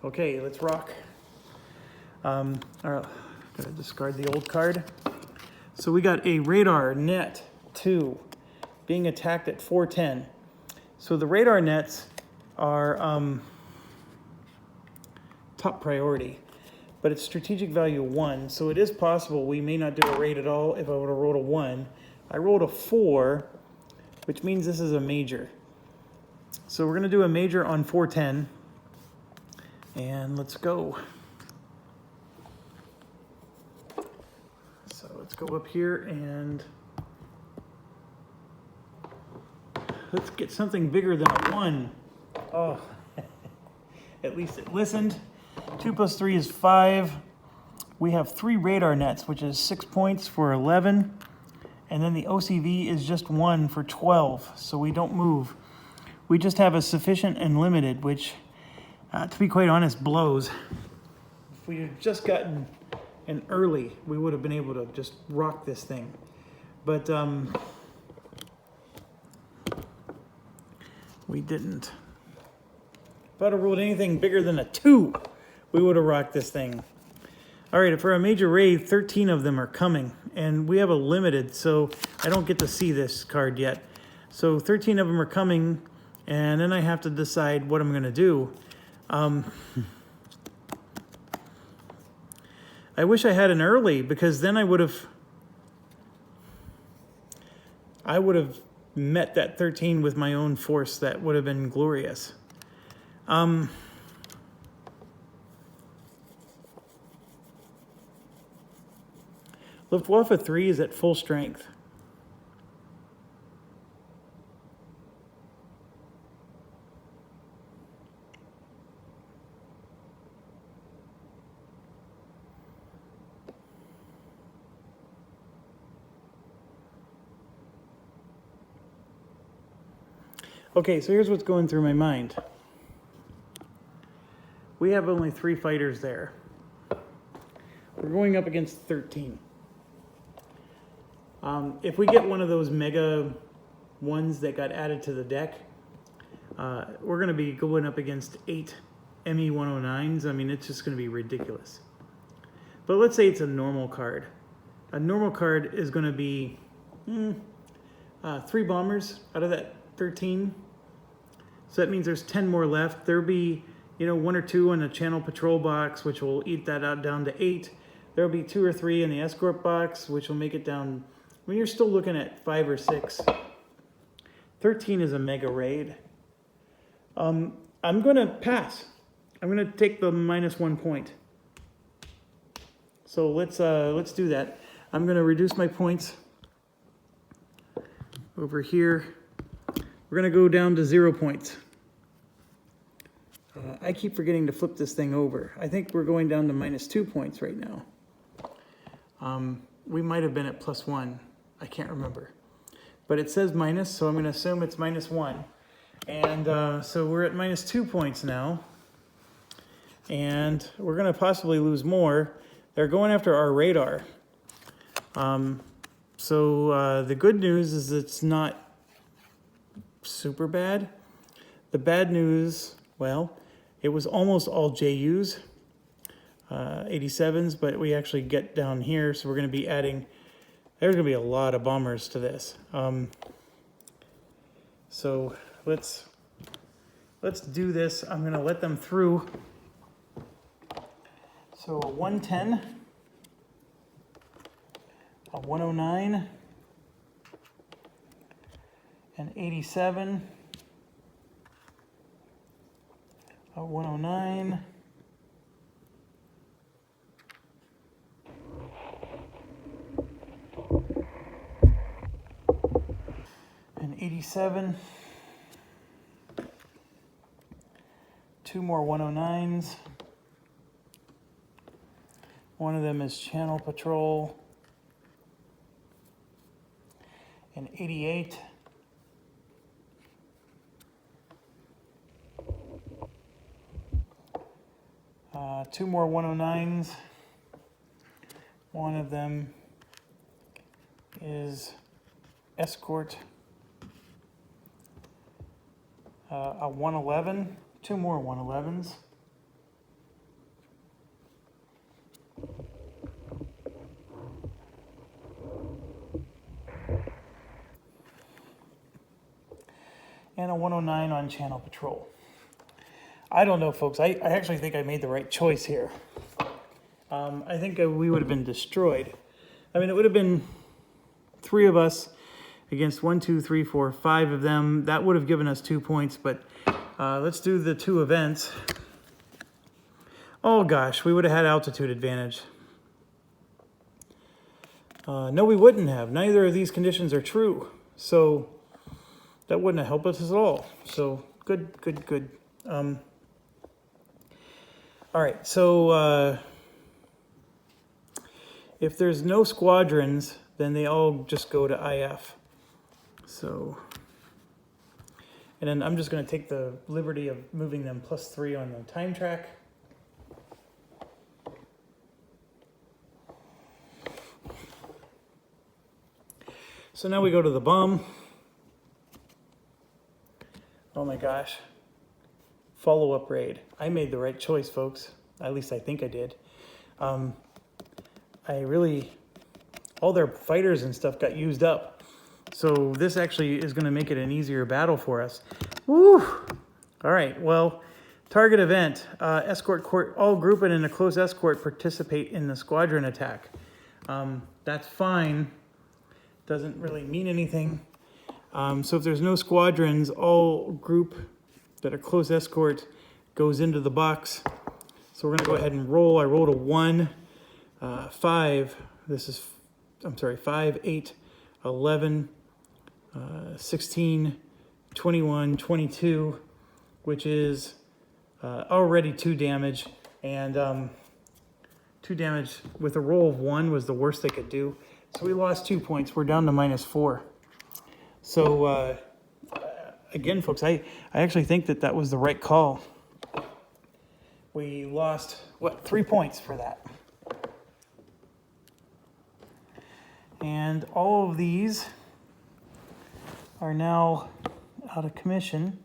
Okay, let's rock. All right, gotta discard the old card. So we got a radar net 2 being attacked at 410. So the radar nets are top priority, but it's strategic value 1. So it is possible we may not do a raid at all if I would have rolled a 1. I rolled a 4, which means this is a major. So we're gonna do a major on 410. And let's go. So let's go up here and let's get something bigger than a 1. Oh, at least it listened. 2 plus 3 is 5. We have 3 radar nets, which is 6 points for 11. And then the OCV is just 1 for 12. So we don't move. We just have a sufficient and limited, which to be quite honest, blows. If we had just gotten an early, we would have been able to just rock this thing. But we didn't. If I'd have rolled anything bigger than a 2, we would have rocked this thing. All right, for a major raid, 13 of them are coming. And we have a limited, so I don't get to see this card yet. So 13 of them are coming, and then I have to decide what I'm going to do. I wish I had an early, because then I would have met that 13 with my own force. That would have been glorious. Luftwaffe 3 is at full strength. Okay, so here's what's going through my mind. We have only 3 fighters there. We're going up against 13. If we get one of those mega ones that got added to the deck, we're going to be going up against 8 ME-109s. I mean, it's just going to be ridiculous. But let's say it's a normal card. A normal card is going to be 3 bombers out of that 13. So that means there's 10 more left. There'll be, 1 or 2 in a channel patrol box, which will eat that out down to 8. There'll be 2 or 3 in the escort box, which will make it down. When you're still looking at 5 or 6. 13 is a mega raid. I'm gonna pass. I'm gonna take the -1 point. So let's do that. I'm gonna reduce my points over here. We're going to go down to 0 points. I keep forgetting to flip this thing over. I think we're going down to -2 points right now. We might have been at +1. I can't remember. But it says minus, so I'm going to assume it's -1. And so we're at -2 points now. And we're going to possibly lose more. They're going after our radar. So the good news is it's not super bad. The bad news, well, it was almost all JUs, 87s, but we actually get down here, so we're going to be adding, there's going to be a lot of bombers to this. So let's do this. I'm going to let them through. So a 110, a 109, an 87, a 109, an 87, 2 more 109s. One of them is channel patrol, an 88. Two more 109s. One of them is escort. A 111. 2 more 111s. and a 109 on channel patrol. I don't know, folks. I actually think I made the right choice here. I think we would have been destroyed. I mean, it would have been 3 of us against 1, 2, 3, 4, 5 of them. That would have given us 2 points, but let's do the 2 events. Oh gosh, we would have had altitude advantage. No, we wouldn't have. Neither of these conditions are true. So that wouldn't have helped us at all. So good, good, good. All right, so if there's no squadrons, then they all just go to IF. So, and then I'm just going to take the liberty of moving them +3 on the time track. So now we go to the bomb. Oh my gosh. Follow-up raid. I made the right choice, folks. At least I think I did. All their fighters and stuff got used up. So this actually is going to make it an easier battle for us. Woo! All right, well, target event. Escort court, all grouped in a close escort participate in the squadron attack. That's fine. Doesn't really mean anything. So if there's no squadrons, all group that are close escort goes into the box. So we're going to go ahead and roll. I rolled a 1, 5. This is, 5, 8, 11, 16, 21, 22, which is already 2 damage. And 2 damage with a roll of 1 was the worst they could do. So we lost 2 points. We're down to -4. So again, folks, I actually think that was the right call. We lost, 3 points for that. And all of these are now out of commission.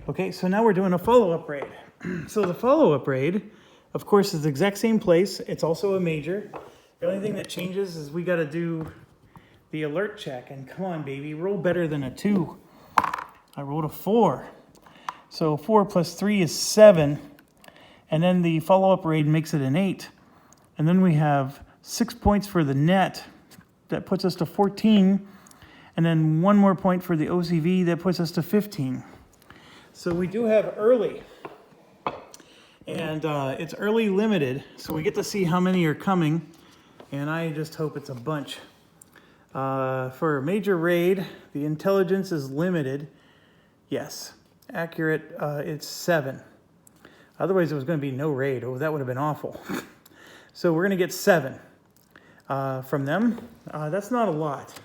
Okay, so now we're doing a follow-up raid. So the follow-up raid, of course, is the exact same place. It's also a major. The only thing that changes is we got to do the alert check. And come on, baby, roll better than a 2. I rolled a 4. So 4 + 3 is 7. And then the follow-up raid makes it an 8. And then we have 6 points for the net. That puts us to 14. And then 1 more point for the OCV. That puts us to 15. So we do have early. And it's early limited. So we get to see how many are coming. And I just hope it's a bunch. For a major raid, the intelligence is limited. Yes. Accurate, it's 7. Otherwise, it was going to be no raid. Oh, that would have been awful. So we're going to get 7 from them. That's not a lot.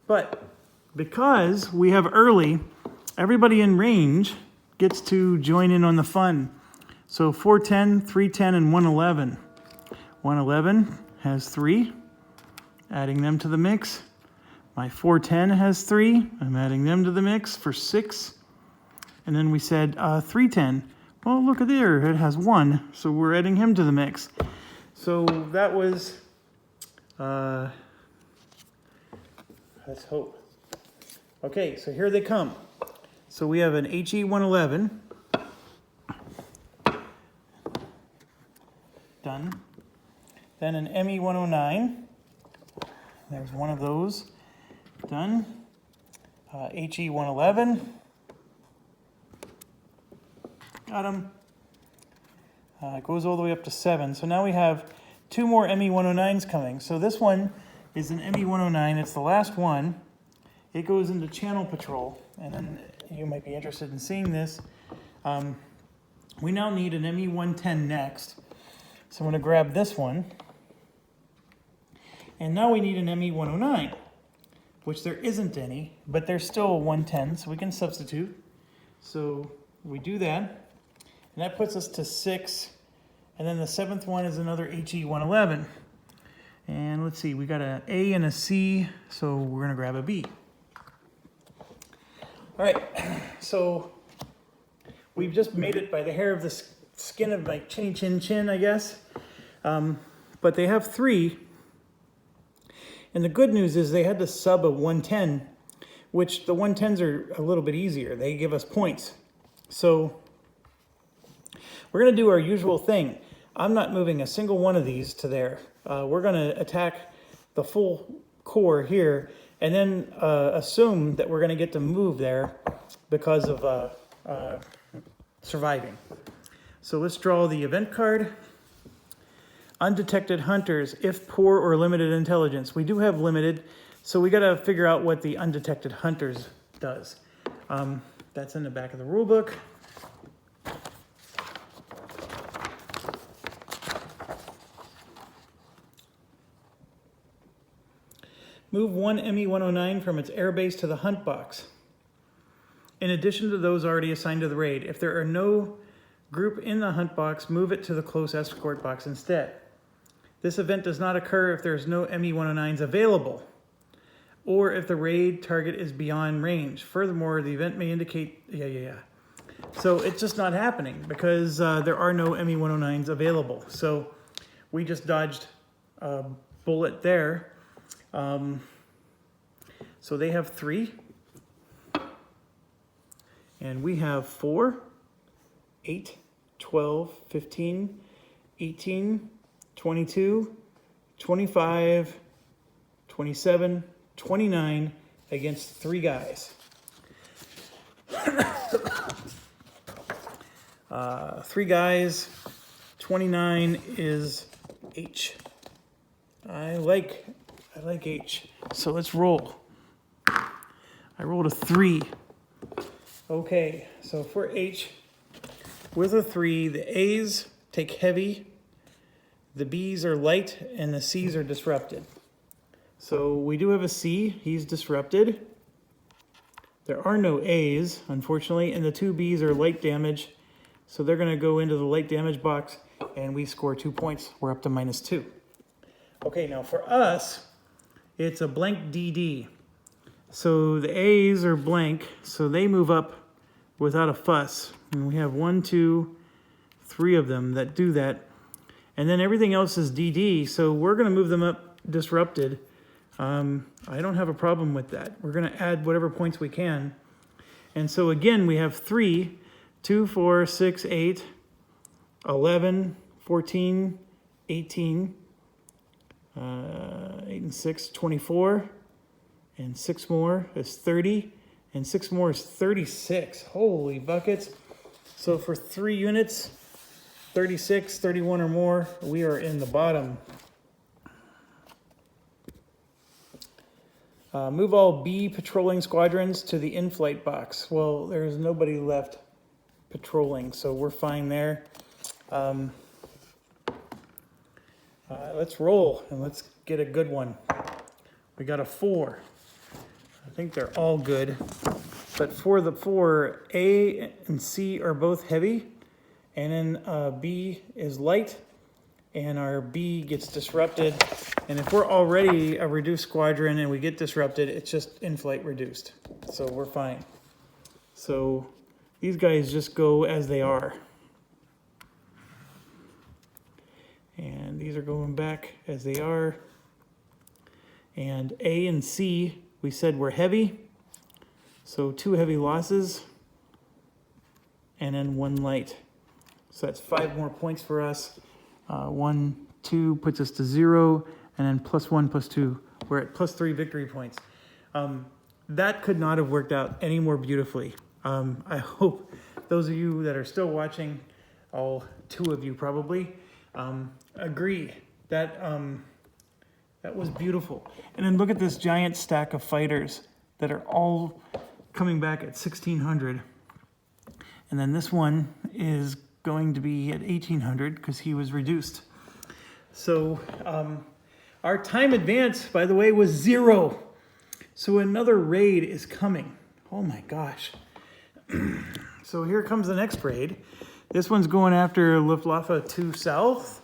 But because we have early, everybody in range gets to join in on the fun. So 410, 310, and 111. 111 has 3. Adding them to the mix. My 410 has 3. I'm adding them to the mix for 6. And then we said 310. Well, look at there. It has 1. So we're adding him to the mix. So that was, let's hope. Okay, so here they come. So we have an HE 111. Done. Then an ME 109. There's one of those. Done. HE 111. Got him. It goes all the way up to 7. So now we have 2 more ME 109s coming. So this one is an ME 109. It's the last one. It goes into channel patrol. And then you might be interested in seeing this. We now need an ME 110 next. So I'm going to grab this one. And now we need an ME 109, which there isn't any, but there's still a 110, so we can substitute. So we do that, and that puts us to 6. And then the 7th one is another HE 111. And let's see, we got an A and a C, so we're going to grab a B. All right, so we've just made it by the hair of the skin of my chinny chin chin, I guess. But but they have 3. And the good news is they had to sub a 110, which the 110s are a little bit easier. They give us points. So we're going to do our usual thing. I'm not moving a single one of these to there. We're going to attack the full core here and then assume that we're going to get to move there because of surviving. So let's draw the event card. Undetected hunters, if poor or limited intelligence. We do have limited, so we got to figure out what the undetected hunters does. That's in the back of the rule book. Move one ME-109 from its airbase to the hunt box. In addition to those already assigned to the raid, if there are no group in the hunt box, move it to the close escort box instead. This event does not occur if there is no ME-109s available, or if the raid target is beyond range. Furthermore, the event may indicate, So it's just not happening because there are no ME-109s available. So we just dodged a bullet there. So they have 3, and we have 4, 8, 12, 15, 18, 22, 25, 27, 29 against 3 guys. 3 guys, 29 is H. I like H. So let's roll. I rolled a 3. Okay, so for H, with a 3, the A's take heavy, the B's are light, and the C's are disrupted. So we do have a C, he's disrupted. There are no A's, unfortunately, and the 2 B's are light damage. So they're gonna go into the light damage box, and we score 2 points. We're up to -2. Okay, now for us, it's a blank DD. So the A's are blank, so they move up without a fuss. And we have 1, 2, 3 of them that do that. And then everything else is DD, so we're going to move them up disrupted. I don't have a problem with that. We're going to add whatever points we can. And so again, we have 3, 2, 4, 6, 8, 11, 14, 18, 8 and 6, 24, and 6 more is 30, and 6 more is 36. Holy buckets. So for 3 units, 36, 31 or more, we are in the bottom. Move all B patrolling squadrons to the in-flight box. Well, there's nobody left patrolling, so we're fine there. Let's roll and let's get a good one. We got a 4. I think they're all good. But for the 4, A and C are both heavy, and then B is light, and our B gets disrupted. And if we're already a reduced squadron and we get disrupted, it's just in-flight reduced. So we're fine. So these guys just go as they are. And these are going back as they are. And A and C, we said were heavy. So 2 heavy losses, and then 1 light. So that's 5 more points for us. 1, 2 puts us to 0, and then +1, +2. We're at +3 victory points. That could not have worked out any more beautifully. I hope those of you that are still watching, all 2 of you probably, agree that that was beautiful. And then look at this giant stack of fighters that are all coming back at 1600. And then this one is going to be at 1800 because he was reduced. So our time advance, by the way, was 0. So another raid is coming. Oh my gosh. So here comes the next raid. This one's going after Luftwaffe 2 South,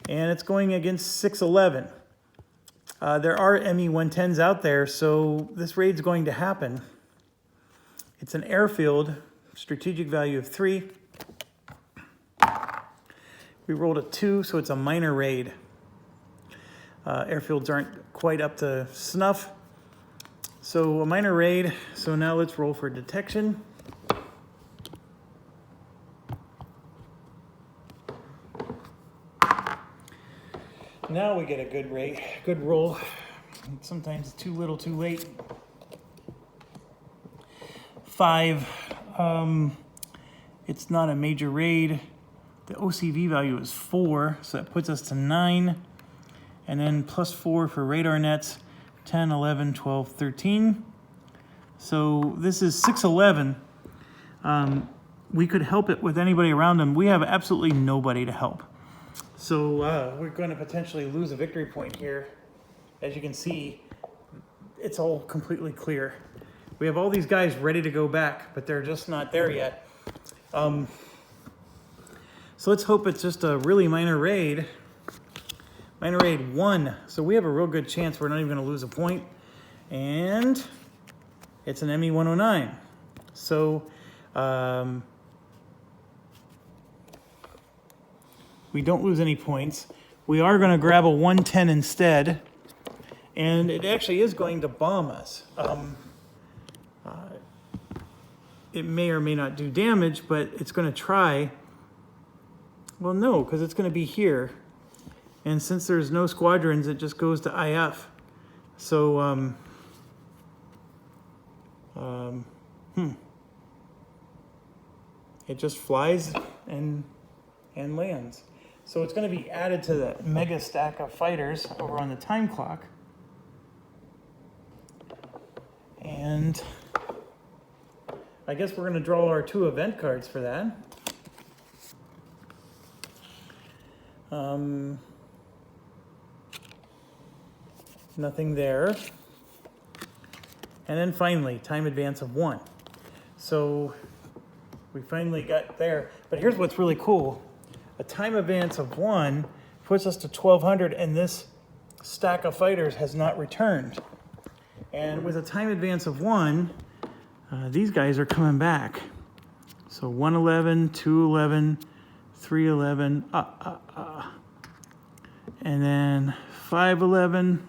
and it's going against 611. There are ME-110s out there, so this raid's going to happen. It's an airfield, strategic value of 3. We rolled a 2, so it's a minor raid. Airfields aren't quite up to snuff. So a minor raid. So now let's roll for detection. Now we get a good rate, good roll. Sometimes too little, too late. 5. It's not a major raid. The OCV value is 4, so that puts us to 9. And then plus 4 for radar nets, 10, 11, 12, 13. So this is 611. We could help it with anybody around them. We have absolutely nobody to help. So we're going to potentially lose a victory point here. As you can see, it's all completely clear. We have all these guys ready to go back, but they're just not there yet. So let's hope it's just a really minor raid. Minor raid 1. So we have a real good chance we're not even going to lose a point. And it's an ME-109. So we don't lose any points. We are going to grab a 110 instead. And it actually is going to bomb us. It may or may not do damage, but it's going to try. Well, no, because it's going to be here. And since there's no squadrons, it just goes to IF. So, it just flies and lands. So it's going to be added to the mega stack of fighters over on the time clock. And I guess we're going to draw our 2 event cards for that. Nothing there. And then finally, time advance of 1. So we finally got there. But here's what's really cool. A time advance of 1 puts us to 1200, and this stack of fighters has not returned. And with a time advance of 1, these guys are coming back. So 111, 211, 311, and then 511,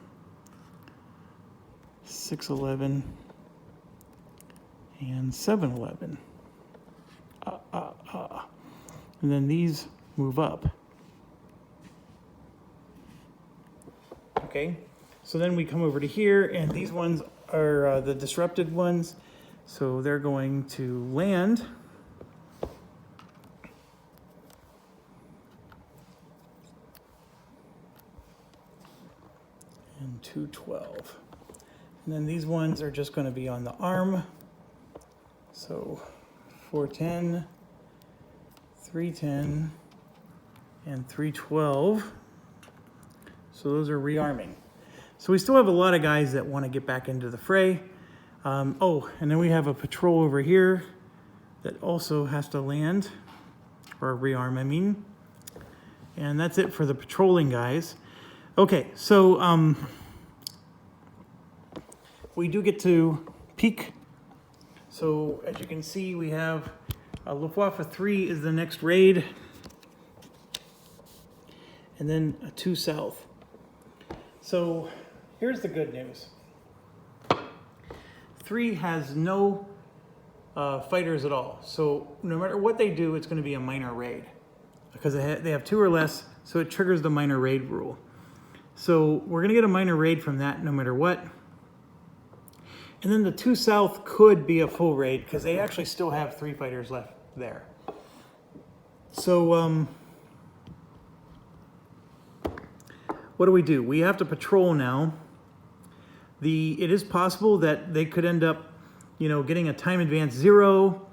611, and 711. And then these move up. Okay, so then we come over to here, and these ones are the disrupted ones. So they're going to land. And 212. And then these ones are just going to be on the arm. So 410, 310, and 312. So those are rearming. So we still have a lot of guys that want to get back into the fray. Oh, and then we have a patrol over here that also has to land, or rearm, I mean. And that's it for the patrolling guys. Okay, so we do get to peak. So as you can see, we have Luftwaffe 3 is the next raid, and then a 2 south. So here's the good news. 3 has no fighters at all. So no matter what they do, it's going to be a minor raid because they have 2 or less, so it triggers the minor raid rule. So we're going to get a minor raid from that no matter what. And then the 2 south could be a full raid because they actually still have 3 fighters left there. So what do? We have to patrol now. It is possible that they could end up, getting a time advance 0.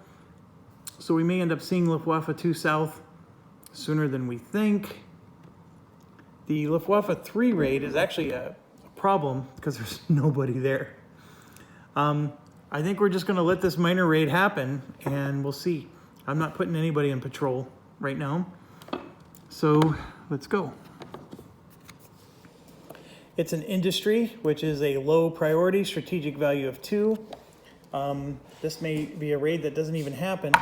So we may end up seeing Luftwaffe 2 south sooner than we think. The Luftwaffe 3 raid is actually a problem because there's nobody there. I think we're just going to let this minor raid happen, and we'll see. I'm not putting anybody in patrol right now. So let's go. It's an industry, which is a low priority, strategic value of 2. This may be a raid that doesn't even happen.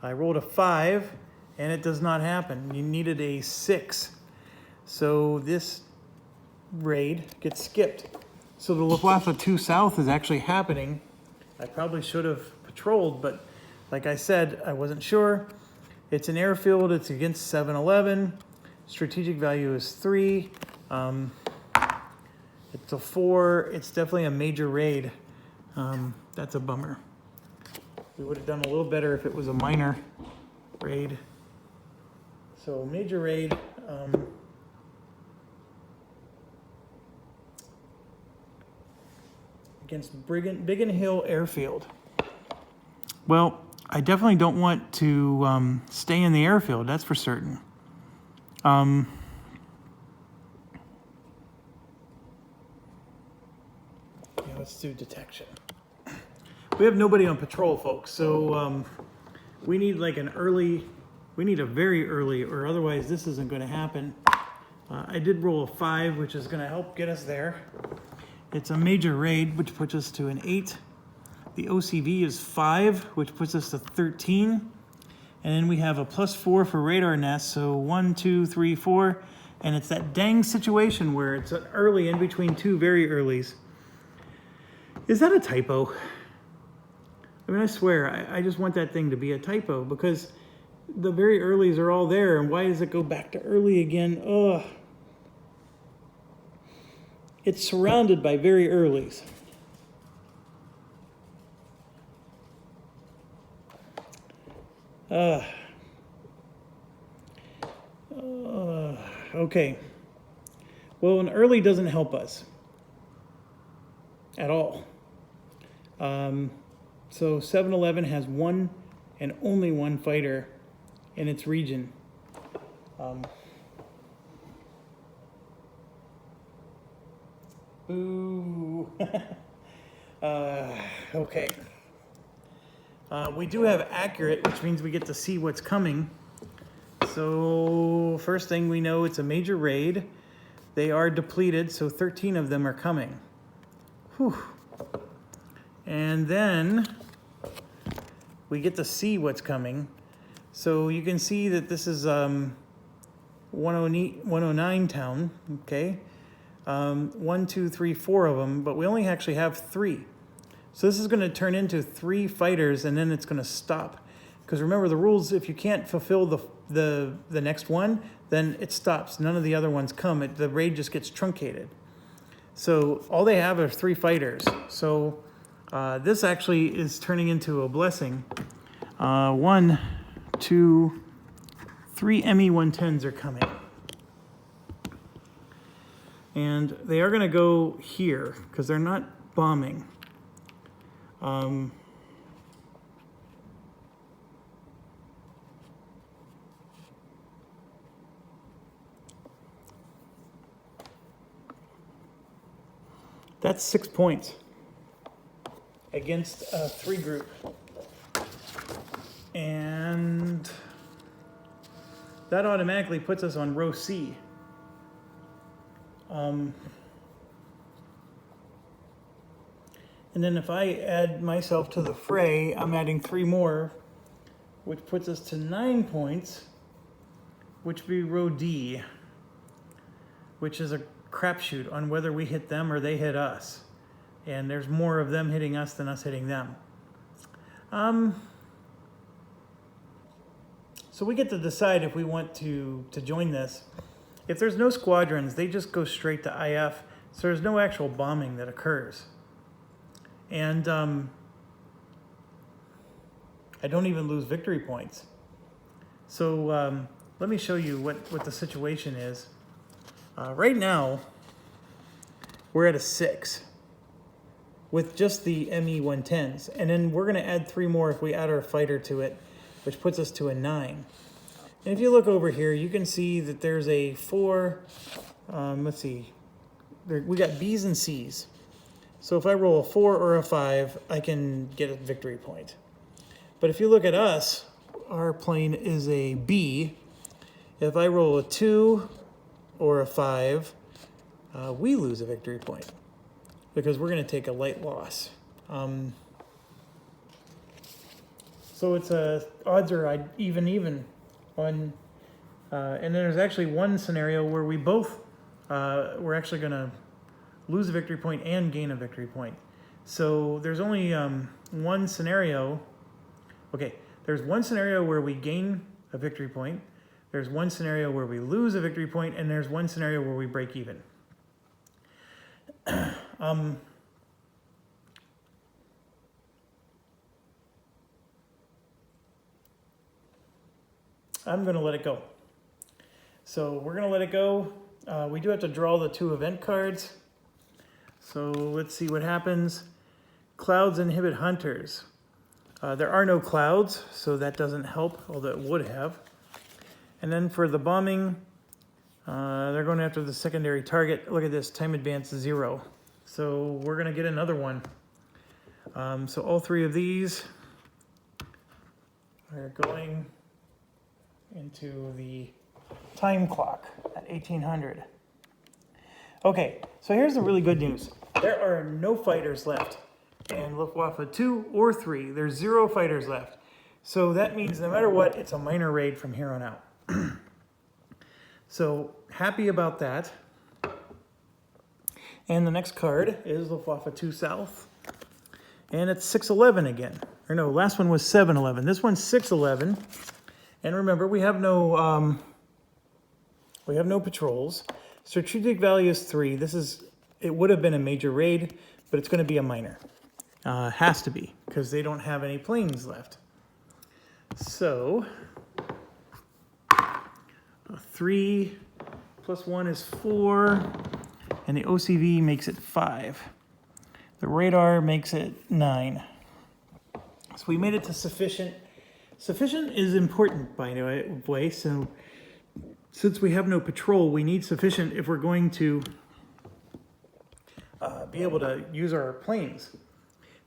I rolled a 5, and it does not happen. You needed a 6. So this raid gets skipped. So the Luftwaffe 2 South is actually happening. I probably should have patrolled, but like I said, I wasn't sure. It's an airfield, it's against 7-11. Strategic value is 3. It's a 4, it's definitely a major raid. That's a bummer. We would have done a little better if it was a minor raid. So major raid, against Biggin Hill Airfield. Well, I definitely don't want to stay in the airfield, that's for certain. Yeah, let's do detection. We have nobody on patrol, folks, so we need like we need a very early, or otherwise this isn't going to happen. I did roll a 5, which is going to help get us there. It's a major raid, which puts us to an 8. The OCV is 5, which puts us to 13. And then we have a +4 for radar nest, so 1, 2, 3, 4. And it's that dang situation where it's an early in between two very earlies. Is that a typo? I mean, I swear, I just want that thing to be a typo because the very earlies are all there, and why does it go back to early again? Ugh. It's surrounded by very earlies. Okay. Well, an early doesn't help us at all. So 7-11 has one and only one fighter in its region. Ooh. Okay. We do have accurate, which means we get to see what's coming. So first thing we know, it's a major raid. They are depleted, so 13 of them are coming. Whew. And then we get to see what's coming. So you can see that this is 109 town, okay? 1, 2, 3, 4 of them, but we only actually have 3. So this is going to turn into 3 fighters, and then it's going to stop. Because remember the rules: if you can't fulfill the next one, then it stops. None of the other ones come. The raid just gets truncated. So all they have are 3 fighters. So this actually is turning into a blessing. 1, 2, 3 ME-110s are coming. And they are going to go here because they're not bombing. That's 6 points against a 3 group. And that automatically puts us on row C. And then if I add myself to the fray, I'm adding 3 more, which puts us to 9 points, which would be row D, which is a crapshoot on whether we hit them or they hit us. And there's more of them hitting us than us hitting them. So we get to decide if we want to join this. If there's no squadrons, they just go straight to IF, so there's no actual bombing that occurs. And I don't even lose victory points. So let me show you what the situation is. Right now, we're at a 6 with just the ME-110s. And then we're going to add 3 more if we add our fighter to it, which puts us to a 9. And if you look over here, you can see that there's a 4, let's see, we got B's and C's. So if I roll a 4 or a 5, I can get a victory point. But if you look at us, our plane is a B. If I roll a 2 or a 5, we lose a victory point because we're going to take a light loss. So it's odds are even on, and then there's actually one scenario where we both we're actually going to lose a victory point and gain a victory point. So there's only one scenario. Okay, there's one scenario where we gain a victory point. There's one scenario where we lose a victory point, and there's one scenario where we break even. I'm going to let it go. So we're going to let it go. We do have to draw the 2 event cards. So let's see what happens. Clouds inhibit hunters. There are no clouds, so that doesn't help, although it would have. And then for the bombing, they're going after the secondary target. Look at this, time advance 0. So we're going to get another one. So all 3 of these are going into the time clock at 1800. Okay, so here's the really good news. There are no fighters left in Luftwaffe 2 or 3. There's 0 fighters left. So that means no matter what, it's a minor raid from here on out. So happy about that. And the next card is Luftwaffe 2 South. And it's 611 again. Or no, last one was 711. This one's 611. And remember, we have no patrols. Strategic value is 3. It would have been a major raid, but it's going to be a minor. Has to be, because they don't have any planes left. So 3 plus 1 is 4, and the OCV makes it 5. The radar makes it 9. So we made it to sufficient. Sufficient is important, by the way. So since we have no patrol, we need sufficient if we're going to be able to use our planes.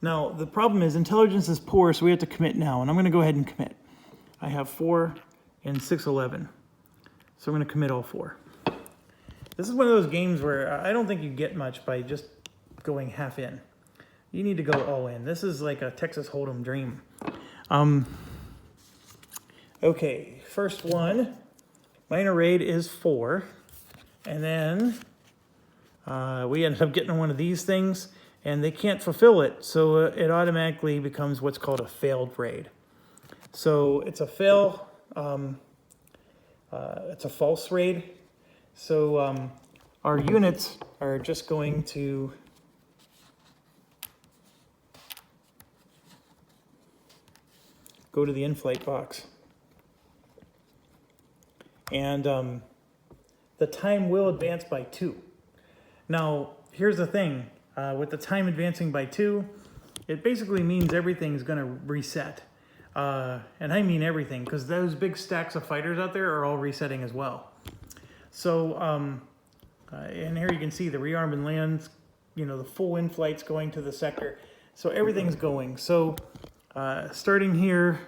Now, the problem is intelligence is poor, so we have to commit now, and I'm going to go ahead and commit. I have 4 and 611, so I'm going to commit all 4. This is one of those games where I don't think you get much by just going half in. You need to go all in. This is like a Texas Hold'em dream. Okay, first one, minor raid is 4, and then we ended up getting one of these things, and they can't fulfill it, so it automatically becomes what's called a failed raid. So it's a fail, it's a false raid. So our units are just going to go to the in-flight box. And the time will advance by 2. Now, here's the thing. With the time advancing by 2, it basically means everything's going to reset. And I mean everything, because those big stacks of fighters out there are all resetting as well. So, and here you can see the rearm and lands, the full in-flight's going to the sector. So everything's going. So starting here,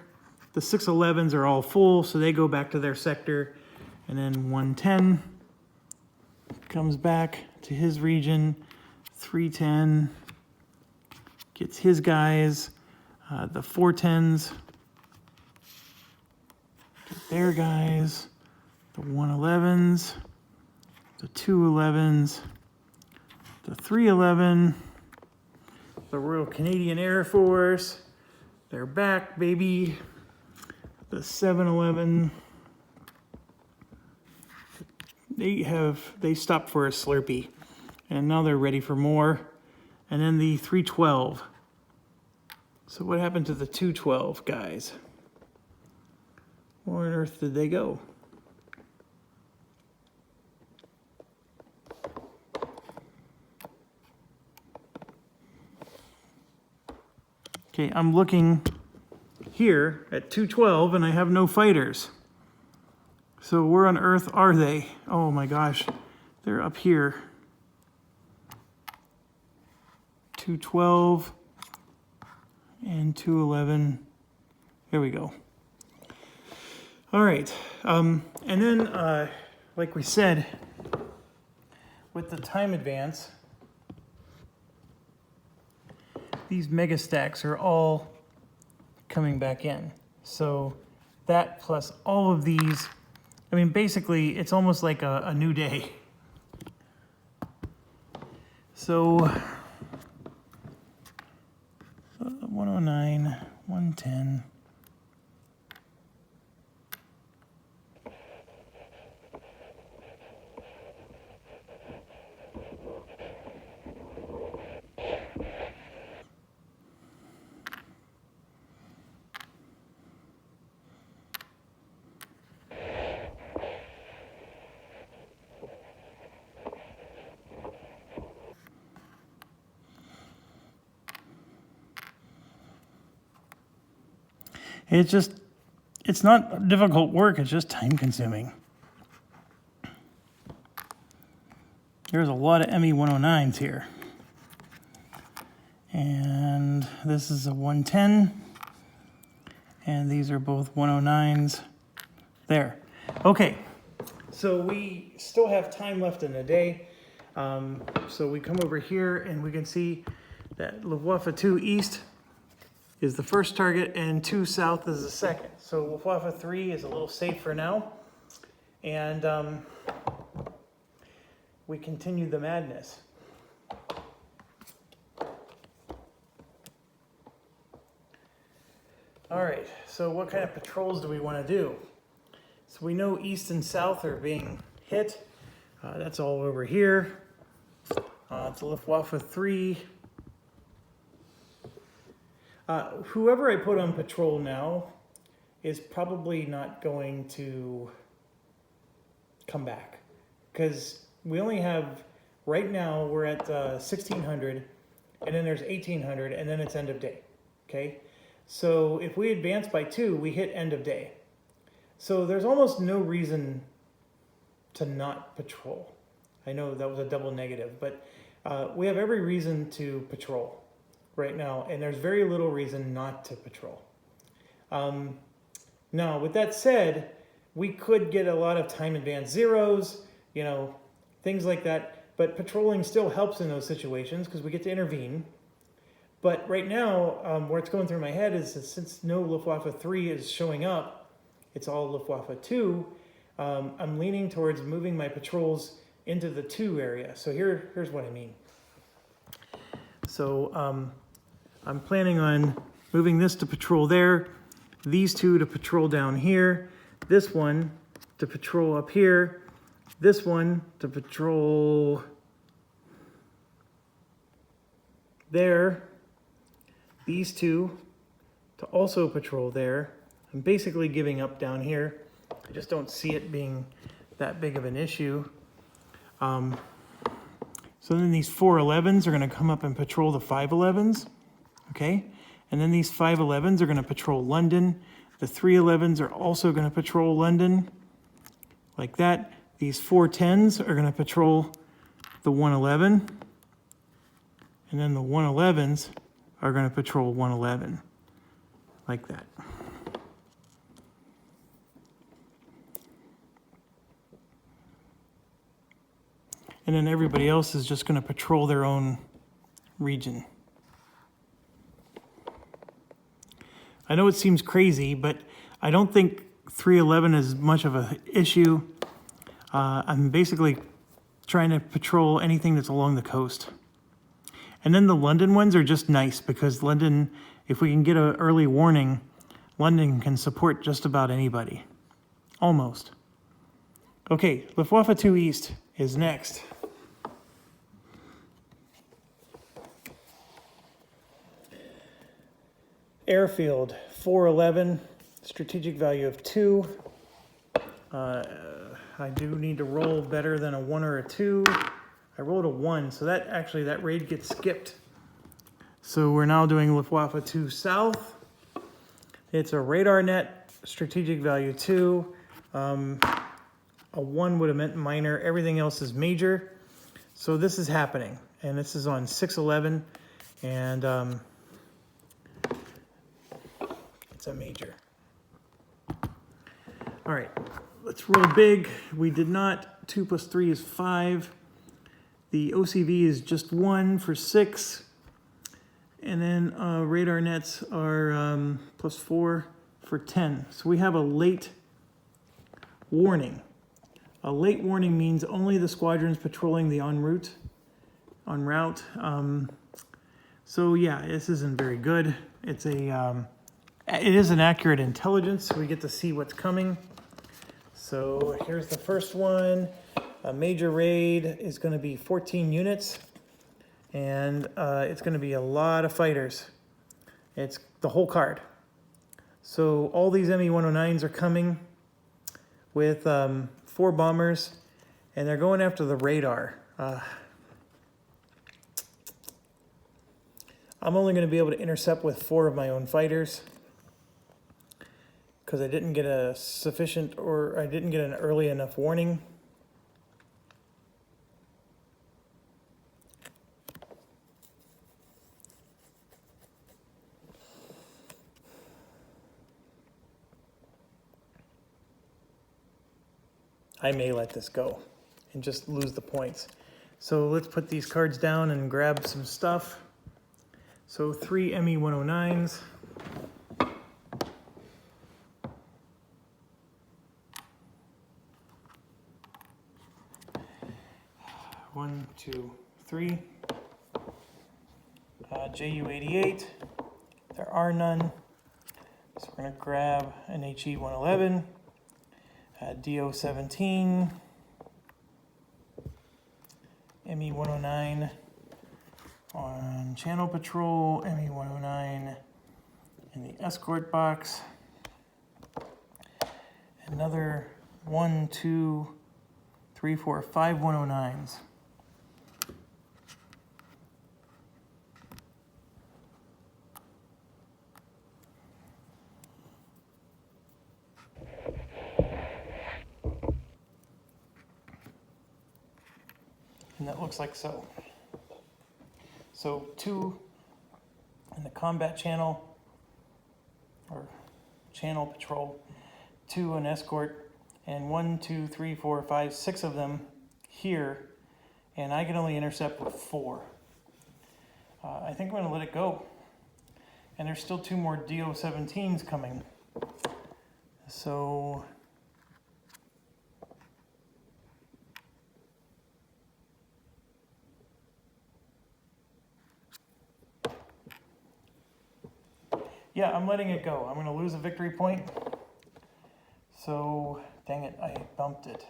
the 611s are all full, so they go back to their sector. And then 110 comes back to his region. 310 gets his guys. The 410s get their guys. The 111s, the 211s, the 311, the Royal Canadian Air Force. They're back, baby. The 711. They stopped for a Slurpee, and now they're ready for more. And then the 312. So what happened to the 212 guys? Where on earth did they go? Okay, I'm looking here at 212 and I have no fighters. So where on earth are they? Oh my gosh, they're up here. 212 and 211. There we go. All right, and then like we said, with the time advance, these mega stacks are all coming back in. So that plus all of these, I mean, basically it's almost like a new day. So 109, 110. It's not difficult work, it's just time consuming. There's a lot of ME109s here. And this is a 110. And these are both 109s. There. Okay, so we still have time left in the day. So we come over here and we can see that Luftwaffe 2 East is the first target and 2 South is the second. So Luftwaffe 3 is a little safe for now. And we continue the madness. All right, so what kind of patrols do we want to do? So we know East and South are being hit. That's all over here. It's Luftwaffe 3. Whoever I put on patrol now is probably not going to come back, because we only have, right now we're at 1600, and then there's 1800, and then it's end of day, okay? So if we advance by 2, we hit end of day. So there's almost no reason to not patrol. I know that was a double negative, but we have every reason to patrol right now, and there's very little reason not to patrol. Now, with that said, we could get a lot of time advance zeros, you know, things like that, but patrolling still helps in those situations because we get to intervene. But right now, what's going through my head is that since no Luftwaffe 3 is showing up, it's all Luftwaffe 2, I'm leaning towards moving my patrols into the 2 area. So here's what I mean. So I'm planning on moving this to patrol there, these 2 to patrol down here, this one to patrol up here, this one to patrol there, these 2 to also patrol there. I'm basically giving up down here. I just don't see it being that big of an issue. So then these 411s are going to come up and patrol the 511s, okay? And then these 511s are going to patrol London. The 311s are also going to patrol London, like that. These 410s are going to patrol the 111. And then the 111s are going to patrol 111, like that. And then everybody else is just going to patrol their own region. I know it seems crazy, but I don't think 311 is much of an issue. I'm basically trying to patrol anything that's along the coast. And then the London ones are just nice because London, if we can get an early warning, London can support just about anybody. Almost. Okay, Luftwaffe 2 East is next. Airfield 411, strategic value of 2. I do need to roll better than a 1 or a 2. I rolled a 1, so that raid gets skipped. So we're now doing Luftwaffe 2 South. It's a radar net, strategic value 2. A 1 would have meant minor. Everything else is major. So this is happening, and this is on 611, and it's a major. All right, let's roll big. We did not. 2 plus 3 is 5. The OCV is just 1 for 6. And then radar nets are plus 4 for 10. So we have a late warning. A late warning means only the squadrons patrolling the en route en route. So yeah, this isn't very good. It is an accurate intelligence, so we get to see what's coming. So here's the first one. A major raid is going to be 14 units, and it's going to be a lot of fighters. It's the whole card. So all these ME-109s are coming with 4 bombers, and they're going after the radar. I'm only going to be able to intercept with 4 of my own fighters because I didn't get a sufficient, or I didn't get an early enough warning. I may let this go and just lose the points. So let's put these cards down and grab some stuff. So 3 ME-109s. One, two, three. JU-88. There are none. So we're going to grab an HE-111. DO-17. ME-109 on channel patrol. ME-109 in the escort box. Another 1, 2, 3, 4, 5 109s. And that looks like so. So 2 in the combat channel, or channel patrol, 2 an escort, and 1, 2, 3, 4, 5, 6 of them here, and I can only intercept with 4. I think I'm going to let it go. And there's still 2 more DO-17s coming. So yeah, I'm letting it go. I'm going to lose a victory point. So, dang it, I bumped it.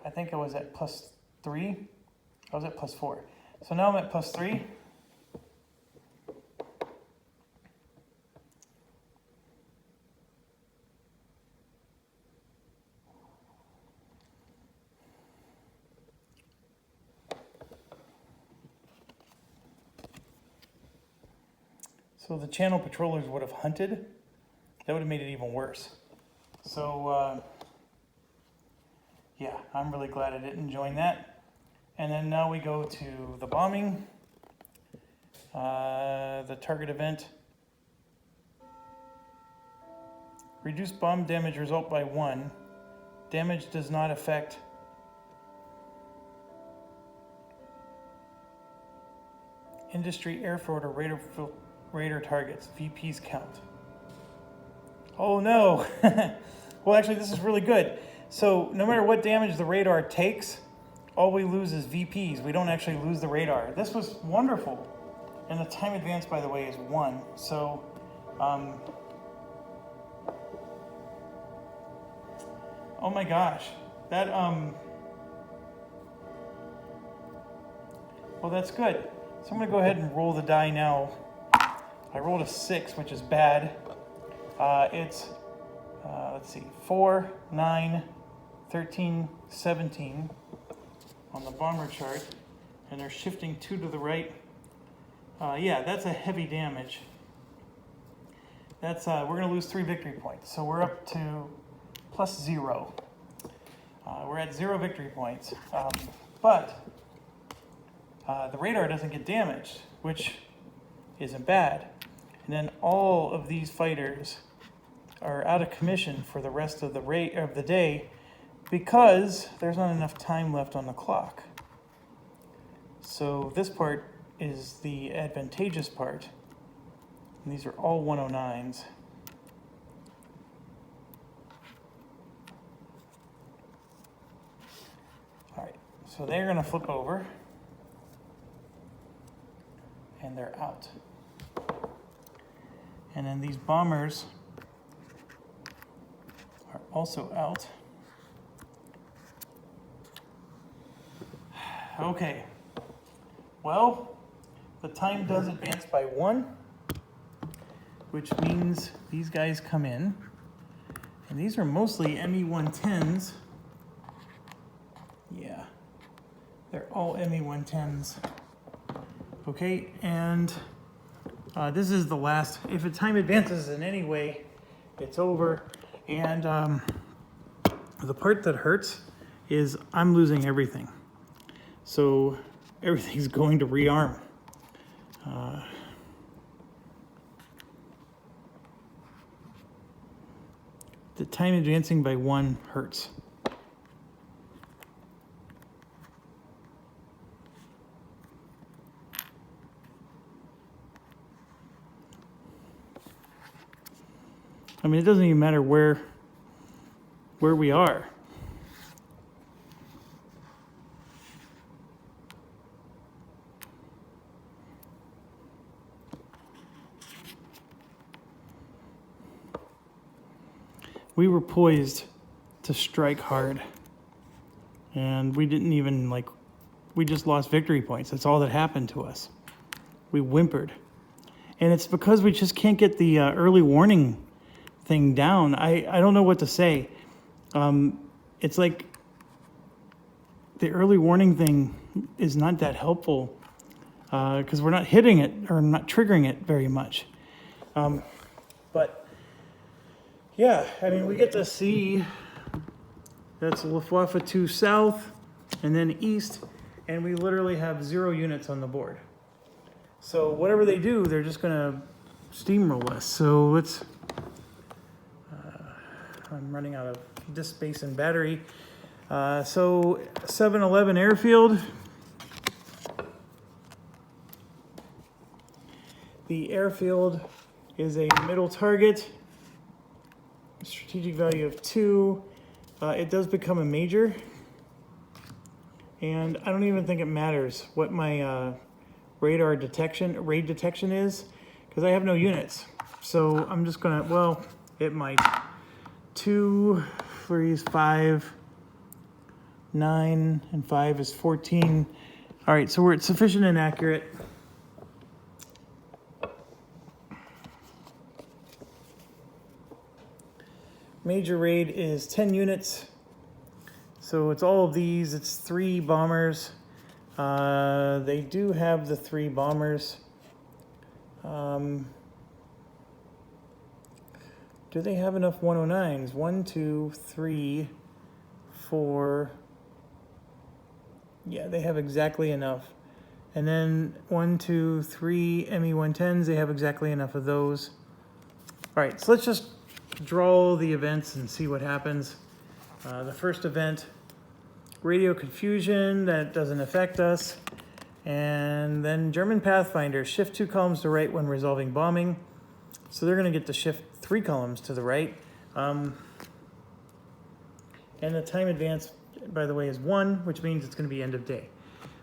I think I was at +3. I was at +4. So now I'm at +3. So the channel patrollers would have hunted. That would have made it even worse. So, yeah, I'm really glad I didn't join that. And then now we go to the bombing. The target event. Reduce bomb damage result by 1. Damage does not affect industry, airfield, or radar targets. VPs count. Oh no! Well, actually, this is really good. So no matter what damage the radar takes, all we lose is VPs. We don't actually lose the radar. This was wonderful. And the time advance, by the way, is 1. So, oh my gosh. That, well, that's good. So I'm going to go ahead and roll the die now. I rolled a 6, which is bad. Let's see, 4, 9, 13, 17 on the bomber chart. And they're shifting 2 to the right. Yeah, that's a heavy damage. That's we're going to lose 3 victory points. So we're up to +0. We're at 0 victory points. But the radar doesn't get damaged, which isn't bad. And then all of these fighters are out of commission for the rest of the day because there's not enough time left on the clock. So this part is the advantageous part. And these are all 109s. All right, so they're going to flip over. and they're out. And then these bombers are also out. Okay, well, the time does advance by 1, which means these guys come in. And these are mostly ME-110s. Yeah, they're all ME-110s. Okay, and this is the last. If the time advances in any way, it's over. And the part that hurts is I'm losing everything. So everything's going to rearm. The time advancing by 1 hurts. I mean, it doesn't even matter where we are. We were poised to strike hard, and we didn't even we just lost victory points. That's all that happened to us. We whimpered. And it's because we just can't get the early warning thing down. I don't know what to say. It's like the early warning thing is not that helpful because we're not hitting it or not triggering it very much. But yeah, I mean, we get to see that's Luftwaffe 2 south and then east, and we literally have 0 units on the board. So whatever they do, they're just going to steamroll us. So let's, I'm running out of disk space and battery. So 7-11 airfield. The airfield is a middle target. Strategic value of 2. It does become a major, and I don't even think it matters what my raid detection is, because I have no units. So I'm just gonna, well, it might. 2, 3 is 5, 9, and 5 is 14. All right, so we're at sufficient and accurate. Major raid is 10 units. So it's all of these. It's 3 bombers. They do have the 3 bombers. Do they have enough 109s? 1, 2, 3, 4. Yeah, they have exactly enough. And then 1, 2, 3 ME-110s. They have exactly enough of those. All right, so let's just draw the events and see what happens. The first event, radio confusion, that doesn't affect us. And then German Pathfinder, shift 2 columns to right when resolving bombing. So they're going to get to shift 3 columns to the right. And the time advance, by the way, is 1, which means it's going to be end of day.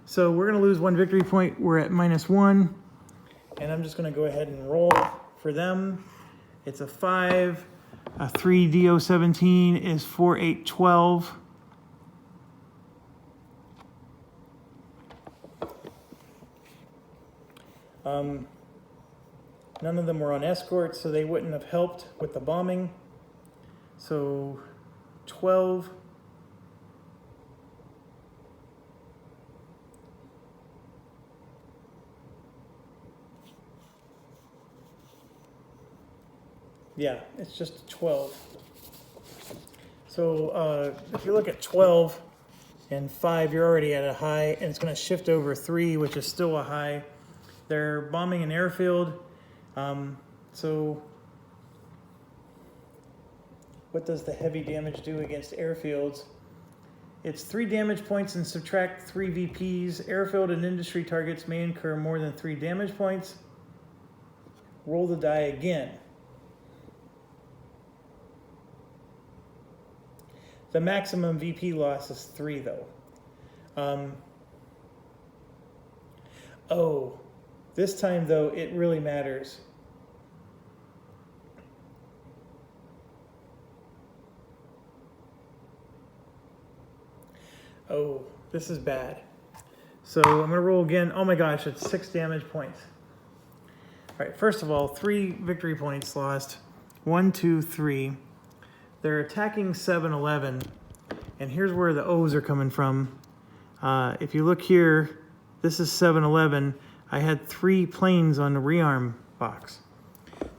So we're going to lose 1 victory point. We're at -1. And I'm just going to go ahead and roll for them. It's a 5. A 3 DO17 is 4, 8, 12. None of them were on escort, so they wouldn't have helped with the bombing. So 12. Yeah, it's just 12. So if you look at 12 and 5, you're already at a high, and it's going to shift over 3, which is still a high. They're bombing an airfield. So what does the heavy damage do against airfields? It's 3 damage points and subtract 3 VPs. Airfield and industry targets may incur more than 3 damage points. Roll the die again. The maximum VP loss is 3, though. Oh, This time, though, it really matters. Oh, this is bad. So I'm going to roll again. Oh my gosh, it's 6 damage points. All right, first of all, 3 victory points lost. 1, 2, 3. They're attacking 7-11, and here's where the O's are coming from. If you look here, this is 7-11. I had 3 planes on the rearm box.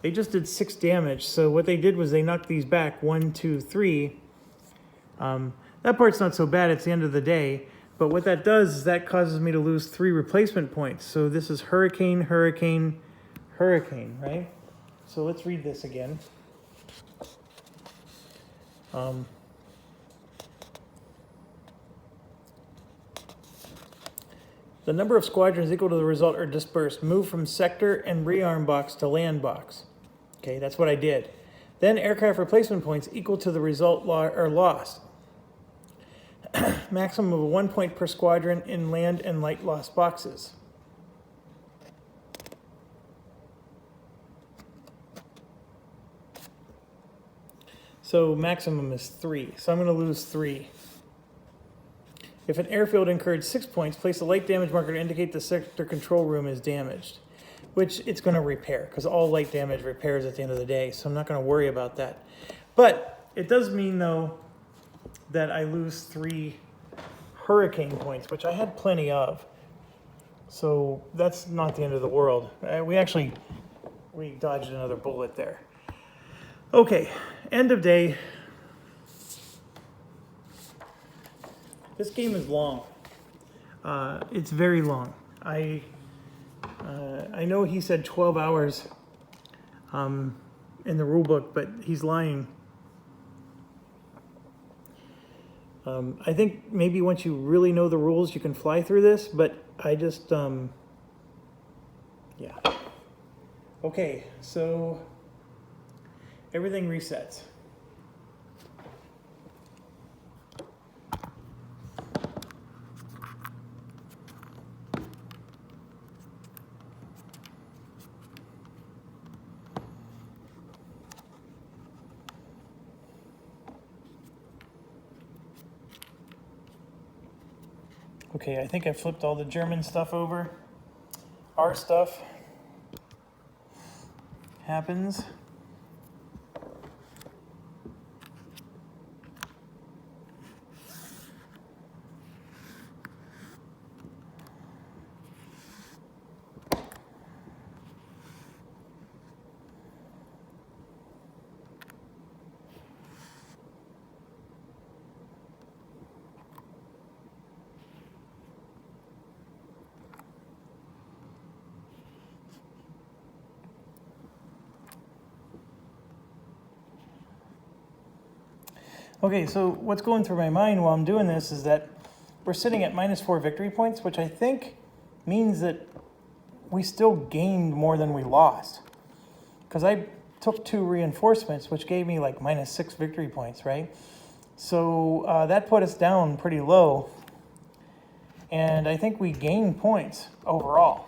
They just did 6 damage, so what they did was they knocked these back, 1, 2, 3. That part's not so bad, it's the end of the day, but what that does is that causes me to lose 3 replacement points. So this is hurricane, hurricane, hurricane, right? So let's read this again. The number of squadrons equal to the result are dispersed. Move from sector and rearm box to land box. Okay, that's what I did. Then aircraft replacement points equal to the result are lost. Maximum of 1 point per squadron in land and light lost boxes. So maximum is 3. So I'm going to lose 3. If an airfield incurred 6 points, place a light damage marker to indicate the sector control room is damaged, which it's going to repair because all light damage repairs at the end of the day. So I'm not going to worry about that. But it does mean, though, that I lose 3 hurricane points, which I had plenty of. So that's not the end of the world. We dodged another bullet there. Okay, end of day. This game is long. It's very long. I know he said 12 hours in the rule book, but he's lying. I think maybe once you really know the rules, you can fly through this, but I just, yeah. Okay, so everything resets. Okay, I think I flipped all the German stuff over. Our stuff happens. Okay, so what's going through my mind while I'm doing this is that we're sitting at -4 victory points, which I think means that we still gained more than we lost. Because I took 2 reinforcements, which gave me like -6 victory points, right? So that put us down pretty low. And I think we gained points overall.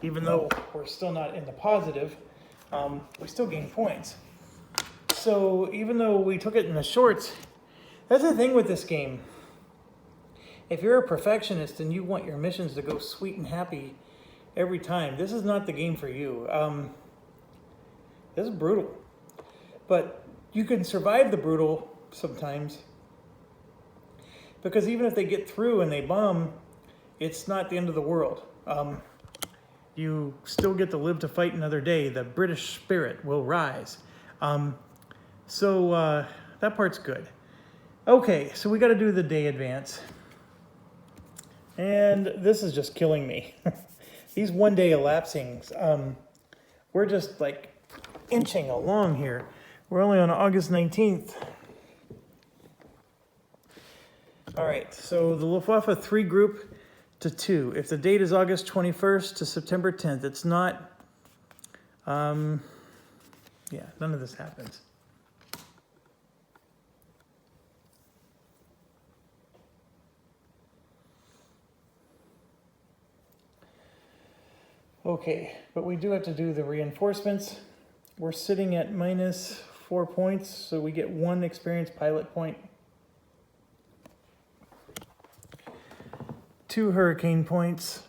Even though we're still not in the positive, we still gained points. So even though we took it in the shorts, that's the thing with this game. If you're a perfectionist and you want your missions to go sweet and happy every time, this is not the game for you. This is brutal. But you can survive the brutal sometimes. Because even if they get through and they bomb, it's not the end of the world. You still get to live to fight another day. The British spirit will rise. So that part's good. Okay, so we got to do the day advance. And this is just killing me. These one-day elapsings, we're just like inching along here. We're only on August 19th. All right, so the Luftwaffe 3 group to 2. If the date is August 21st to September 10th, it's not, yeah, none of this happens. Okay, but we do have to do the reinforcements. We're sitting at -4 points, so we get 1 experienced pilot point, 2 hurricane points,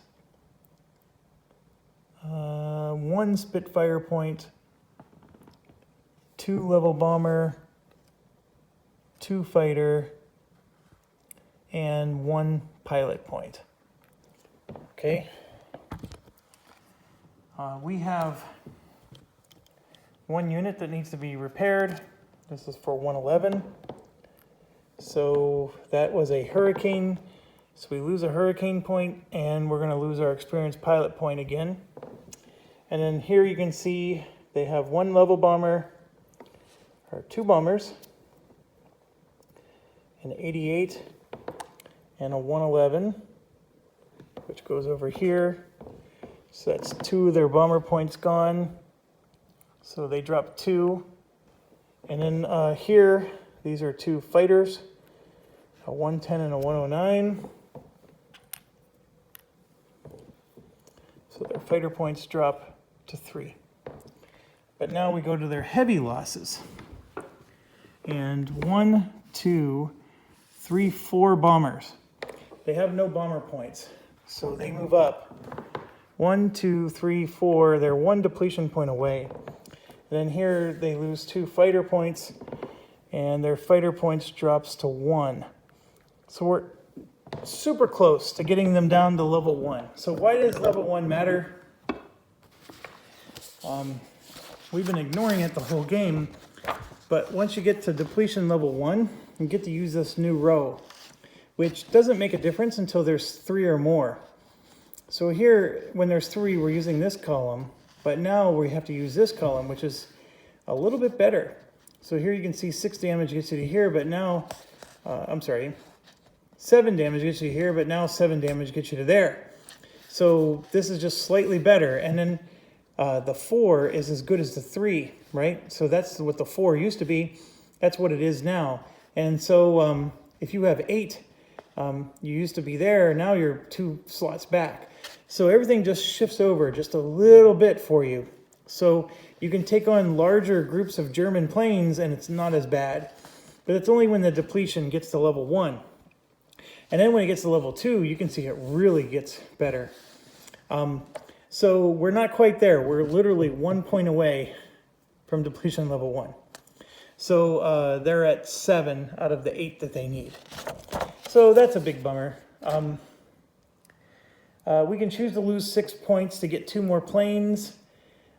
1 Spitfire point, 2 level bomber, 2 fighter, and 1 pilot point. Okay. We have 1 unit that needs to be repaired. This is for 111. So that was a hurricane. So we lose a hurricane point, and we're going to lose our experienced pilot point again. And then here you can see they have 1 level bomber, or 2 bombers, an 88 and a 111, which goes over here. So that's 2 of their bomber points gone. So they drop 2. And then here, these are 2 fighters, a 110 and a 109. So their fighter points drop to 3. But now we go to their heavy losses. And 1, 2, 3, 4 bombers. They have no bomber points, so they move up. 1, 2, 3, 4, they're 1 depletion point away. And then here they lose 2 fighter points, and their fighter points drops to 1. So we're super close to getting them down to level 1. So why does level 1 matter? We've been ignoring it the whole game, but once you get to depletion level 1, you get to use this new row, which doesn't make a difference until there's 3 or more. So here, when there's 3, we're using this column, but now we have to use this column, which is a little bit better. So here you can see 6 damage gets you to here, but now, 7 damage gets you here, but now 7 damage gets you to there. So this is just slightly better. And then the 4 is as good as the 3, right? So that's what the 4 used to be. That's what it is now. And so if you have 8, you used to be there, now you're 2 slots back. So everything just shifts over just a little bit for you. So you can take on larger groups of German planes and it's not as bad. But it's only when the depletion gets to level 1. And then when it gets to level 2, you can see it really gets better. So we're not quite there. We're literally 1 point away from depletion level 1. So they're at 7 out of the 8 that they need. So that's a big bummer. We can choose to lose 6 points to get 2 more planes.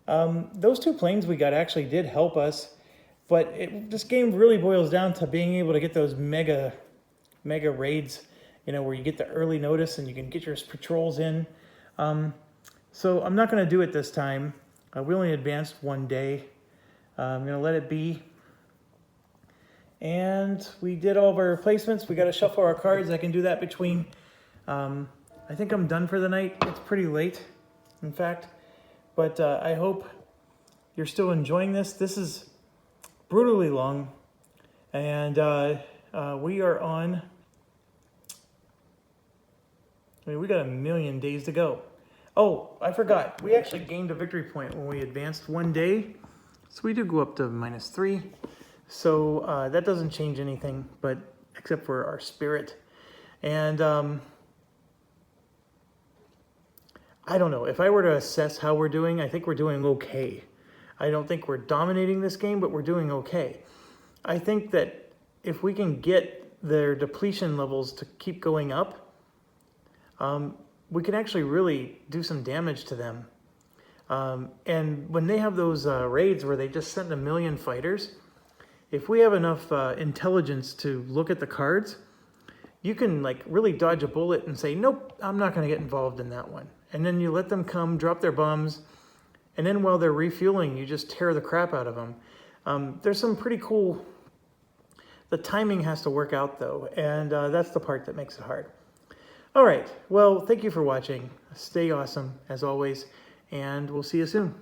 Those 2 planes we got actually did help us, but this game really boils down to being able to get those mega raids, you know, where you get the early notice and you can get your patrols in. So I'm not going to do it this time. We only advanced 1 day. I'm going to let it be. And we did all of our replacements. We got to shuffle our cards. I can do that between... I think I'm done for the night. It's pretty late, in fact. But I hope you're still enjoying this. This is brutally long. And we are on... we got 1,000,000 days to go. Oh, I forgot. We actually gained a victory point when we advanced 1 day. So we do go up to -3. So that doesn't change anything, but except for our spirit. And I don't know. If I were to assess how we're doing, I think we're doing okay. I don't think we're dominating this game, but we're doing okay. I think that if we can get their depletion levels to keep going up, we can actually really do some damage to them. And when they have those raids where they just send 1,000,000 fighters, if we have enough intelligence to look at the cards, you can like really dodge a bullet and say, nope, I'm not going to get involved in that one. And then you let them come, drop their bombs, and then while they're refueling, you just tear the crap out of them. There's some pretty cool... The timing has to work out, though, and that's the part that makes it hard. All right, well, thank you for watching. Stay awesome, as always, and we'll see you soon.